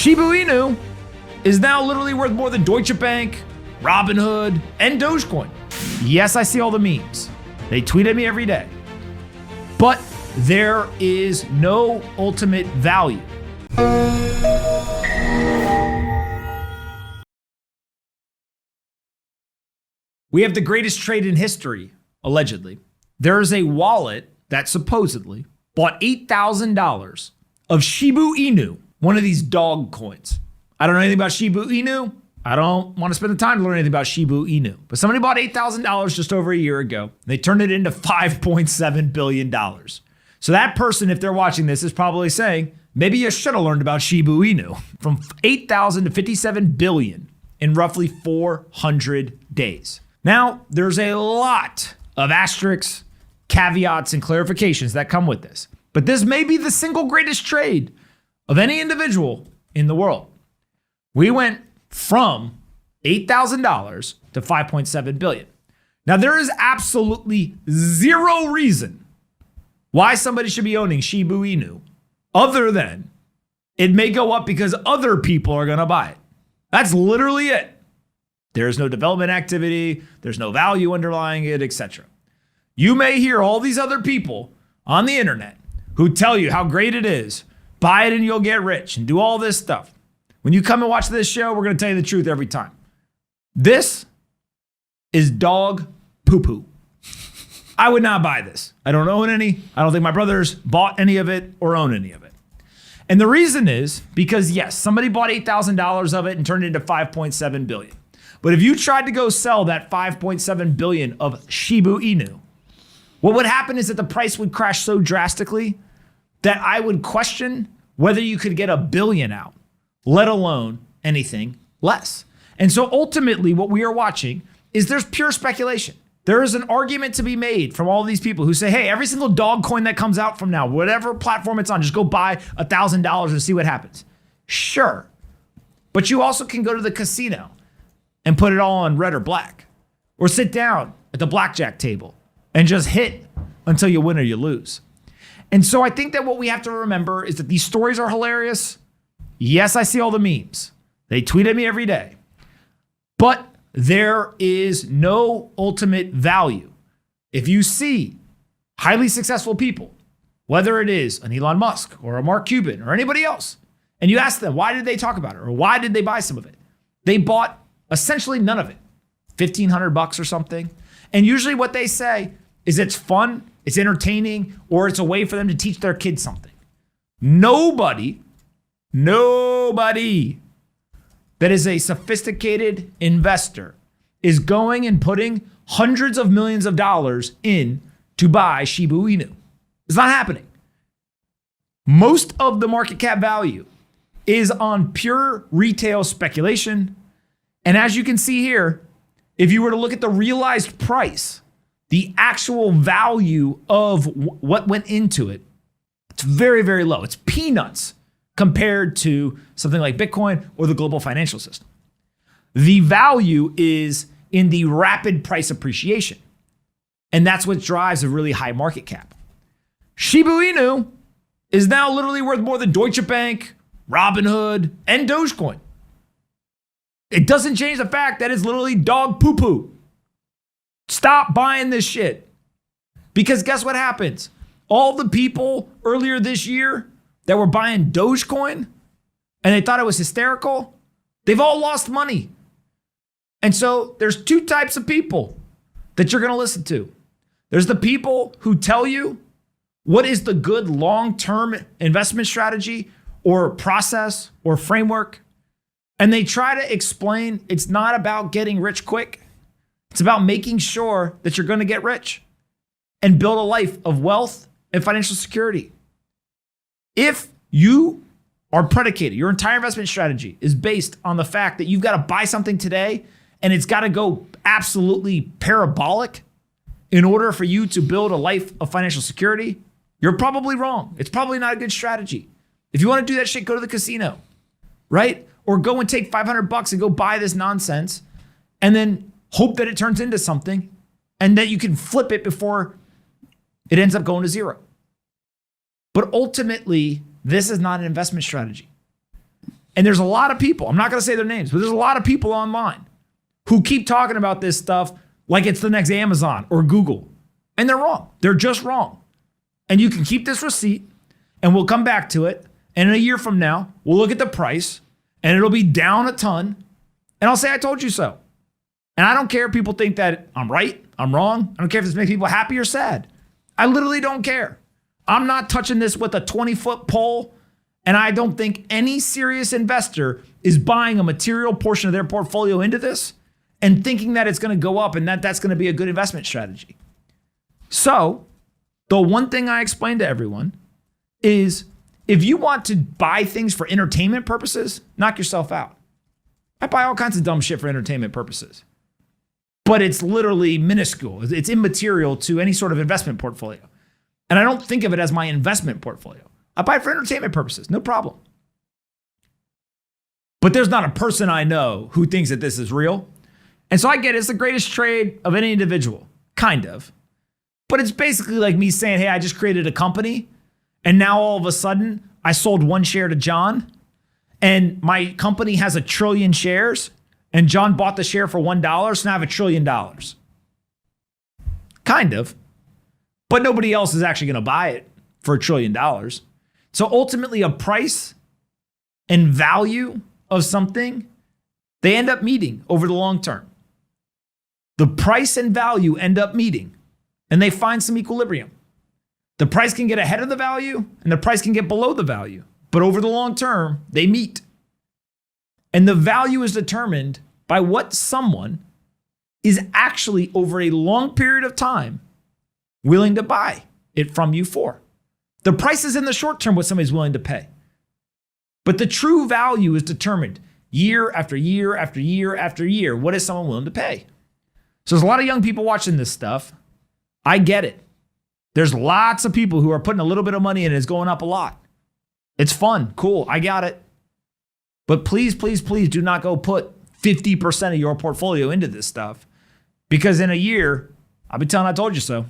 Shiba Inu is now literally worth more than Deutsche Bank, Robinhood, and Dogecoin. Yes, I see all the memes. They tweet at me every day. But there is no ultimate value. We have the greatest trade in history, allegedly. There is a wallet that supposedly bought $8,000 of Shiba Inu, one of these dog coins. I don't know anything about Shiba Inu. I don't want to spend the time to learn anything about Shiba Inu. But somebody bought $8,000 just over a year ago. They turned it into $5.7 billion. So that person, if they're watching this, is probably saying, maybe you should have learned about Shiba Inu. From 8,000 to 57 billion in roughly 400 days. Now, there's a lot of asterisks, caveats, and clarifications that come with this. But this may be the single greatest trade of any individual in the world. We went from $8,000 to $5.7 billion. Now, there is absolutely zero reason why somebody should be owning Shiba Inu other than it may go up because other people are going to buy it. That's literally it. There's no development activity, there's no value underlying it, etc. You may hear all these other people on the internet who tell you how great it is, buy it and you'll get rich, and do all this stuff. When you come and watch this show, we're going to tell you the truth every time. This is dog poo-poo. I would not buy this. I don't own any. I don't think my brothers bought any of it or own any of it. And the reason is because, yes, somebody bought $8,000 of it and turned it into $5.7 billion. But if you tried to go sell that $5.7 billion of Shiba Inu, what would happen is that the price would crash so drastically that I would question whether you could get $1 billion out, let alone anything less. And so ultimately what we are watching is there's pure speculation. There is an argument to be made from all these people who say, hey, every single dog coin that comes out from now, whatever platform it's on, just go buy $1,000 and see what happens. Sure. But you also can go to the casino and put it all on red or black, or sit down at the blackjack table and just hit until you win or you lose. And so I think that what we have to remember is that these stories are hilarious. Yes, I see all the memes. They tweet at me every day. But there is no ultimate value. If you see highly successful people, whether it is an Elon Musk or a Mark Cuban or anybody else, and you ask them, why did they talk about it? Or why did they buy some of it? They bought essentially none of it, $1,500 or something. And usually what they say is it's fun, it's entertaining, or it's a way for them to teach their kids something. Nobody that is a sophisticated investor is going and putting hundreds of millions of dollars in to buy Shiba Inu. It's not happening. Most of the market cap value is on pure retail speculation. And as you can see here, if you were to look at the realized price, the actual value of what went into it, it's very, very low. It's peanuts compared to something like Bitcoin or the global financial system. The value is in the rapid price appreciation. And that's what drives a really high market cap. Shiba Inu is now literally worth more than Deutsche Bank, Robinhood, and Dogecoin. It doesn't change the fact that it's literally dog poo-poo. Stop buying this shit. Because guess what happens? All the people earlier this year that were buying Dogecoin and they thought it was hysterical, they've all lost money. And so there's two types of people that you're going to listen to. There's the people who tell you what is the good long-term investment strategy or process or framework. And they try to explain it's not about getting rich quick. It's about making sure that you're going to get rich and build a life of wealth and financial security. If you are predicated, your entire investment strategy is based on the fact that you've got to buy something today and it's got to go absolutely parabolic in order for you to build a life of financial security, you're probably wrong. It's probably not a good strategy. If you want to do that shit, go to the casino, right? Or go and take $500 and go buy this nonsense and then hope that it turns into something and that you can flip it before it ends up going to zero. But ultimately, this is not an investment strategy. And there's a lot of people, I'm not going to say their names, but there's a lot of people online who keep talking about this stuff like it's the next Amazon or Google. And they're wrong. They're just wrong. And you can keep this receipt and we'll come back to it. And in a year from now, we'll look at the price and it'll be down a ton. And I'll say, I told you so. And I don't care if people think that I'm right, I'm wrong. I don't care if this makes people happy or sad. I literally don't care. I'm not touching this with a 20-foot pole. And I don't think any serious investor is buying a material portion of their portfolio into this and thinking that it's going to go up and that that's going to be a good investment strategy. So the one thing I explain to everyone is if you want to buy things for entertainment purposes, knock yourself out. I buy all kinds of dumb shit for entertainment purposes, but it's literally minuscule. It's immaterial to any sort of investment portfolio. And I don't think of it as my investment portfolio. I buy it for entertainment purposes, no problem. But there's not a person I know who thinks that this is real. And so I get it, it's the greatest trade of any individual, kind of. But it's basically like me saying, hey, I just created a company and now all of a sudden I sold one share to John and my company has 1 trillion shares and John bought the share for $1, so now I have $1 trillion. Kind of. But nobody else is actually going to buy it for $1 trillion. So ultimately a price and value of something, they end up meeting over the long term. The price and value end up meeting and they find some equilibrium. The price can get ahead of the value and the price can get below the value, but over the long term, they meet. And the value is determined by what someone is actually over a long period of time willing to buy it from you for. The price is in the short term what somebody's willing to pay. But the true value is determined year after year after year after year. What is someone willing to pay? So there's a lot of young people watching this stuff. I get it. There's lots of people who are putting a little bit of money in and it's going up a lot. It's fun. Cool. I got it. But please, please, please do not go put 50% of your portfolio into this stuff because in a year, I'll be telling I told you so.